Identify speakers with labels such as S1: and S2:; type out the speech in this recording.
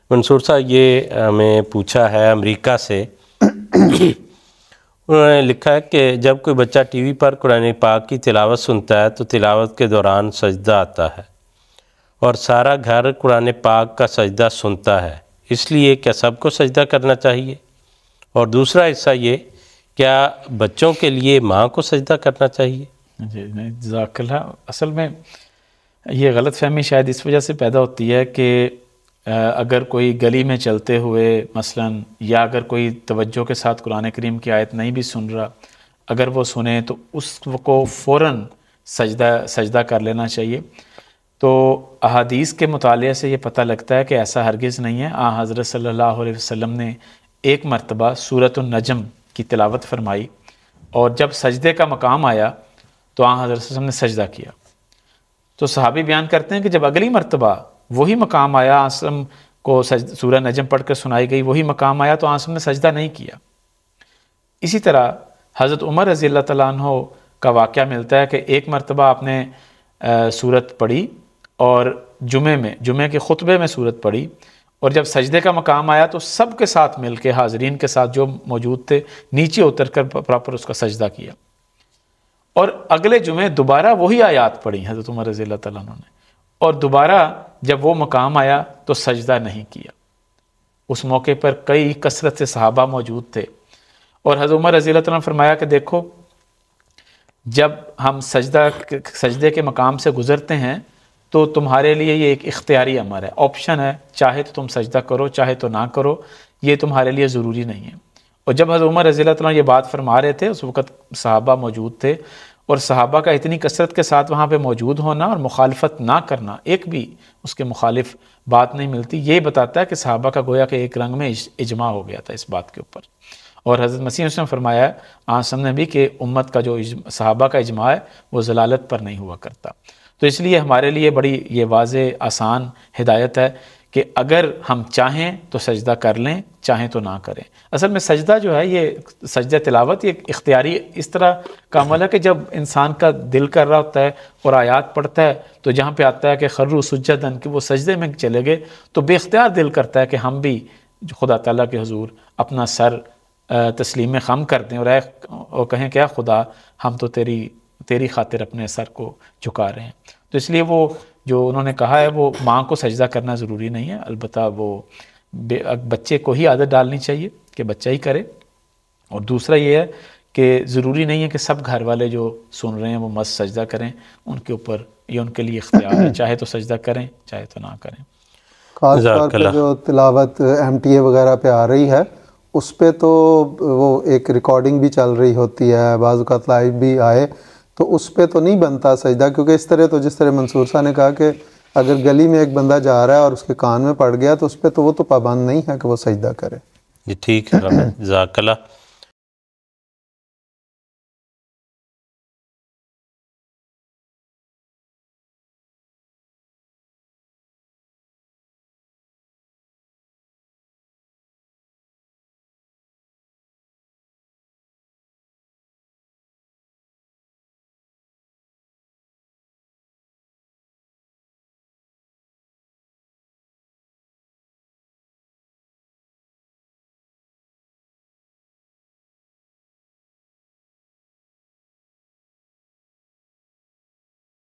S1: منصور صاحب یہ ہمیں پوچھا ہے امریکہ سے، انہوں نے لکھا ہے کہ جب کوئی بچہ ٹی وی پر قرآن پاک کی تلاوت سنتا ہے تو تلاوت کے دوران سجدہ آتا ہے اور سارا گھر قرآن پاک کا سجدہ سنتا ہے، اس لیے کیا سب کو سجدہ کرنا چاہیے؟ اور دوسرا حصہ یہ، کیا بچوں کے لیے ماں کو سجدہ کرنا چاہیے؟
S2: جی جزاک اللہ۔ اصل میں یہ غلط فہمی شاید اس وجہ سے پیدا ہوتی ہے کہ اگر کوئی گلی میں چلتے ہوئے مثلاً، یا اگر کوئی توجہ کے ساتھ قرآن کریم کی آیت نہیں بھی سن رہا، اگر وہ سنے تو اس کو فوراً سجدہ کر لینا چاہیے۔ تو احادیث کے مطالعے سے یہ پتہ لگتا ہے کہ ایسا ہرگز نہیں ہے۔ حضرت صلی اللہ علیہ وسلم نے ایک مرتبہ سورۃ النجم کی تلاوت فرمائی، اور جب سجدے کا مقام آیا تو حضرت صلی اللہ علیہ وسلم نے سجدہ کیا۔ تو صحابی بیان کرتے ہیں کہ جب اگلی مرتبہ وہی مقام آیا، آسم کو سورہ نجم پڑھ کر سنائی گئی، وہی مقام آیا تو آسم نے سجدہ نہیں کیا۔ اسی طرح حضرت عمر رضی اللہ تعالیٰ عنہ کا واقعہ ملتا ہے کہ ایک مرتبہ آپ نے سورت پڑھی، اور جمعے کے خطبے میں سورت پڑھی، اور جب سجدے کا مقام آیا تو سب کے ساتھ مل کے، حاضرین کے ساتھ جو موجود تھے، نیچے اتر کر پراپر اس کا سجدہ کیا، اور اگلے جمعے دوبارہ وہی آیات پڑھی حضرت عمر رضی اللہ تعالیٰ عنہ نے، اور دوبارہ جب وہ مقام آیا تو سجدہ نہیں کیا۔ اس موقع پر کئی کثرت سے صحابہ موجود تھے، اور حضرت عمر رضی اللہ تعالیٰ عنہ نے فرمایا کہ دیکھو، جب ہم سجدے کے مقام سے گزرتے ہیں تو تمہارے لیے یہ ایک اختیاری امر ہے، آپشن ہے، چاہے تو تم سجدہ کرو، چاہے تو نہ کرو، یہ تمہارے لیے ضروری نہیں ہے۔ اور جب حضرت عمر رضی اللہ تعالیٰ عنہ یہ بات فرما رہے تھے، اس وقت صحابہ موجود تھے، اور صحابہ کا اتنی کثرت کے ساتھ وہاں پہ موجود ہونا اور مخالفت نہ کرنا، ایک بھی اس کے مخالف بات نہیں ملتی، یہ بتاتا ہے کہ صحابہ کا گویا کہ ایک رنگ میں اجماع ہو گیا تھا اس بات کے اوپر۔ اور حضرت مسیح نے فرمایا ہے آسم نے بھی کہ امت کا جو صحابہ کا اجماع ہے وہ ضلالت پر نہیں ہوا کرتا۔ تو اس لیے ہمارے لیے بڑی یہ واضح آسان ہدایت ہے کہ اگر ہم چاہیں تو سجدہ کر لیں، چاہیں تو نہ کریں۔ اصل میں سجدہ جو ہے، یہ سجدہ تلاوت، یہ اختیاری اس طرح کا عمل ہے کہ جب انسان کا دل کر رہا ہوتا ہے اور آیات پڑھتا ہے تو جہاں پہ آتا ہے کہ خروا سجداً، کہ وہ سجدے میں چلے گئے، تو بے اختیار دل کرتا ہے کہ ہم بھی خدا تعالیٰ کے حضور اپنا سر تسلیم خم کر دیں اور کہیں کہ خدا ہم تو تیری خاطر اپنے سر کو جھکا رہے ہیں۔ تو اس لیے وہ جو انہوں نے کہا ہے وہ ماں کو سجدہ کرنا ضروری نہیں ہے، البتہ وہ بچے کو ہی عادت ڈالنی چاہیے کہ بچہ ہی کرے۔ اور دوسرا یہ ہے کہ ضروری نہیں ہے کہ سب گھر والے جو سن رہے ہیں وہ مست سجدہ کریں، ان کے اوپر یہ ان کے لیے اختیار ہے، چاہے تو سجدہ کریں، چاہے تو نہ کریں۔
S3: خاص طور پہ جو تلاوت MTA وغیرہ پہ آ رہی ہے، اس پہ تو وہ ایک ریکارڈنگ بھی چل رہی ہوتی ہے، بعض اوقات لائیو بھی آئے، تو اس پہ تو نہیں بنتا سجدہ، کیونکہ اس طرح تو جس طرح منصور صاحب نے کہا کہ اگر گلی میں ایک بندہ جا رہا ہے اور اس کے کان میں پڑ گیا تو اس پہ تو وہ تو پابند نہیں ہے کہ وہ سجدہ کرے۔
S1: جی ٹھیک ہے، جزاک اللہ۔